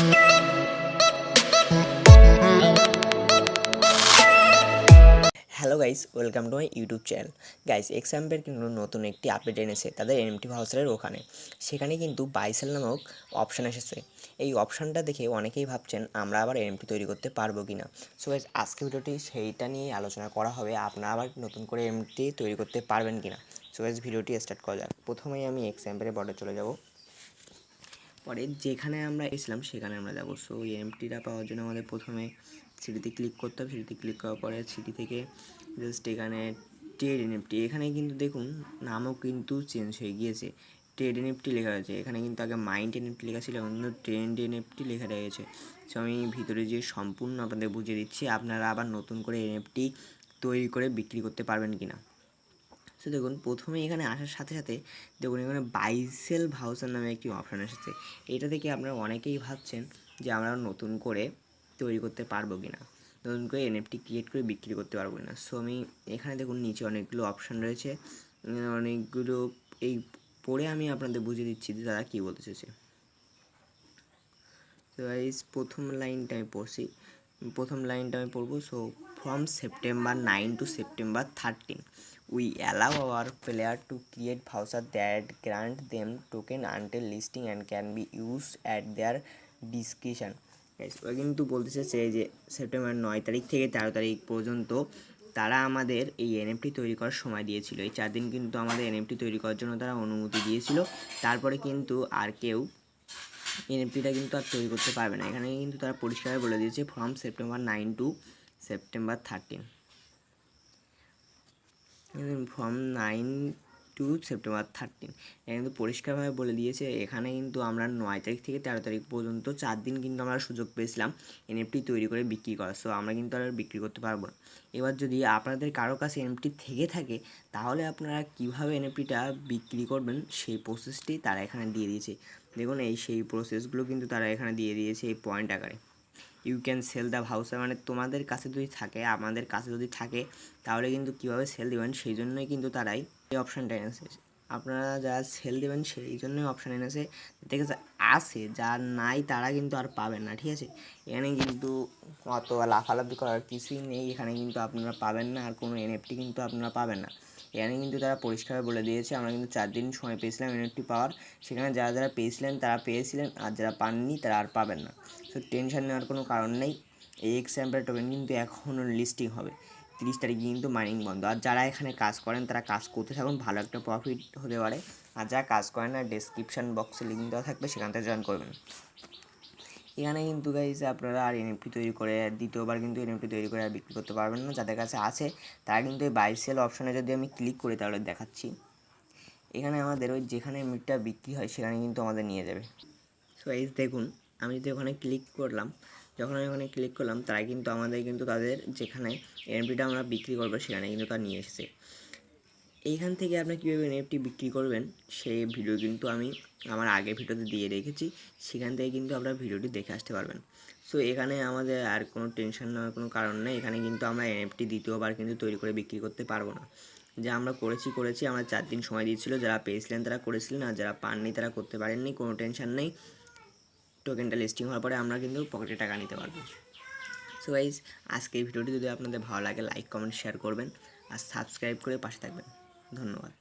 Hello guys, welcome to my YouTube channel. Guys, এক্সাম্পের কিন্তু নতুন একটি আপডেট এনেছে তাদের এনএফটি ভাউচারের ওখানে। সেখানে কিন্তু বাই সেল নামক অপশান এসেছে। এই অপশানটা দেখে অনেকেই ভাবছেন আমরা আবার এনএফটি তৈরি করতে পারবো কি না। সো গাইস, আজকে ভিডিওটি সেইটা নিয়ে আলোচনা করা হবে, আপনারা আবার নতুন করে এনএফটি তৈরি করতে পারবেন কি না। সো গাইস, ভিডিওটি স্টার্ট করা যাক। প্রথমেই আমি এক্সাম্পের বর্ডারে চলে যাব। পরে যেখানে আমরা এসেছিলাম সেখানে আমরা যাবো। সো এই এনএফটিটা পাওয়ার জন্য আমাদের প্রথমে সিটিতে ক্লিক করতে হবে। সিটিতে ক্লিক করার পরে সিটি থেকে জাস্ট এখানে ট্রেড এনএফটি, এখানে কিন্তু দেখুন নামও কিন্তু চেঞ্জ হয়ে গিয়েছে। ট্রেড এনএফটি লেখা আছে, এখানে কিন্তু আগে মাইন্ড এনএফটি লেখা ছিল, এখন কিন্তু ট্রেন্ড এনএফটি লেখা রয়েছে। সো আমি ভিতরে যে সম্পূর্ণ আপনাদের বুঝিয়ে দিচ্ছি, আপনারা আবার নতুন করে এনএফটি তৈরি করে বিক্রি করতে পারবেন কি না। সো দেখুন, প্রথমে এখানে আসার সাথে সাথে দেখুন এখানে বাই সেল ভাউচার নামে একটি অপশান এসেছে। এটা থেকে আপনারা অনেকেই ভাবছেন যে আমরা নতুন করে তৈরি করতে পারবো কি না, নতুন করে এনএফটি ক্রিয়েট করে বিক্রি করতে পারবো না। সো আমি এখানে দেখুন নিচে অনেকগুলো অপশান রয়েছে, অনেকগুলো এই পড়ে আমি আপনাদের বুঝিয়ে দিচ্ছি যে তারা কী বলতে চেয়েছে। তো গাইস, প্রথম লাইনটা আমি পড়বো। So from September 9 to September 13 we allow our player to create voucher that grant them token until listing and can be used at their discretion. Guys, ওরা কিন্তু বলতে চাইছে যে সেপ্টেম্বর 9 তারিখ থেকে 13 তারিখ পর্যন্ত তারা আমাদের এই এনএফটি তৈরি করার সময় দিয়েছিল। এই 4 দিন কিন্তু আমাদের এনএফটি তৈরি করার জন্য তারা অনুমতি দিয়েছিল। তারপরে কিন্তু আর কেউ এনএফটিটা কিন্তু আর তৈরি করতে পারবে না। এখানে কিন্তু তারা পরিষ্কার বলে দিয়েছে from September 9 to September 13, from 9 to September 13 এটা কিন্তু পরিষ্কারভাবে বলে দিয়েছে। এখানে কিন্তু আমরা 9 তারিখ থেকে 13 তারিখ পর্যন্ত 4 দিন কিন্তু আমরা সুযোগ পেয়েছিলাম এনএফটি তৈরি করে বিক্রি করার। সো আমরা কিন্তু আর বিক্রি করতে পারবো না। এবার যদি আপনাদের কারো কাছে এনএফটি থেকে থাকে, তাহলে আপনারা কীভাবে এনএফটিটা বিক্রি করবেন সেই প্রসেসটি তারা এখানে দিয়ে দিয়েছে। দেখুন, সেই প্রসেসগুলো কিন্তু তারা এখানে দিয়ে দিয়েছে এই পয়েন্ট আকারে। You can sell the voucher, মানে তোমাদের কাছে যদি থাকে, আমাদের কাছে যদি থাকে, তাহলে কিন্তু কীভাবে সেল দেবেন সেই জন্যই কিন্তু তারাই এই অপশানটা এনেছে। আপনারা যারা সেল দেবেন সেই জন্যই অপশান এনেছে। ঠিক আছে, আছে যার নাই তারা কিন্তু আর পাবেন না। ঠিক আছে, এখানে কিন্তু অত লাফালাফি করার কিছুই নেই। এখানে কিন্তু আপনারা পাবেন না আর কোনো এনএফটি কিন্তু আপনারা পাবেন না। এখানে কিন্তু তারা পরিষ্কার বলে দিয়েছে আমরা কিন্তু 4 দিন সময় পেয়েছিলাম এনএফটি পাওয়ার। সেখানে যারা যারা পেয়েছিলেন তারা পেয়েছিলেন, আর যারা পাননি তারা আর পাবেন না। সো টেনশন নেওয়ার কোনো কারণ নেই। এই এক্সাম্পল টোকেন কিন্তু এখনও লিস্টিং হবে, 30 তারিখে কিন্তু মাইনিং বন্ধ। আর যারা এখানে কাজ করেন তারা কাজ করতে থাকুন, ভালো একটা প্রফিট হতে পারে। আর যারা কাজ করেন না, ডেসক্রিপশান বক্সে লিঙ্ক দেওয়া থাকবে, সেখান থেকে জয়েন করবেন। এখানে কিন্তু গাইস আপনারা আর এনএফটি তৈরি করে দ্বিতীয়বার কিন্তু এনএফটি তৈরি করে আর বিক্রি করতে পারবেন না। যাদের কাছে আছে তারা কিন্তু এই বাই সেল অপশানে যদি আমি ক্লিক করি তাহলে দেখাচ্ছি, এখানে আমাদের ওই যেখানে এনএফটিটা বিক্রি হয় সেখানে কিন্তু আমাদের নিয়ে যাবে। সো গাইস দেখুন, আমি যদি ওখানে ক্লিক করলাম, যখন আমি ওখানে ক্লিক করলাম তারা কিন্তু আমাদের কিন্তু তাদের যেখানে এনএফটিটা আমরা বিক্রি করবো সেখানে কিন্তু তারা নিয়ে এসেছে। এইখান থেকে আপনি কীভাবে এনএফটি বিক্রি করবেন সেই ভিডিও কিন্তু আমি আমার আগের ভিডিওতে দিয়ে রেখেছি, সেখান থেকে কিন্তু আপনারা ভিডিওটি দেখে আসতে পারবেন। সো এখানে আমাদের আর কোনো টেনশন নেওয়ার কোনো কারণ নেই। এখানে কিন্তু আমরা এনএফটি দ্বিতীয়বার কিন্তু তৈরি করে বিক্রি করতে পারবো না। যা আমরা করেছি আমরা 4 দিন সময় দিয়েছিল, যারা পেয়েছিলেন তারা করেছিলেন, আর যারা পাননি তারা করতে পারেননি। কোনো টেনশন নেই, টোকেনটা লিস্টিং হওয়ার পরে আমরা কিন্তু পকেটে টাকা নিতে পারবো। সো গাইজ, আজকে এই ভিডিওটি যদি আপনাদের ভালো লাগে লাইক কমেন্ট শেয়ার করবেন আর সাবস্ক্রাইব করে পাশে থাকবেন। ধন্যবাদ।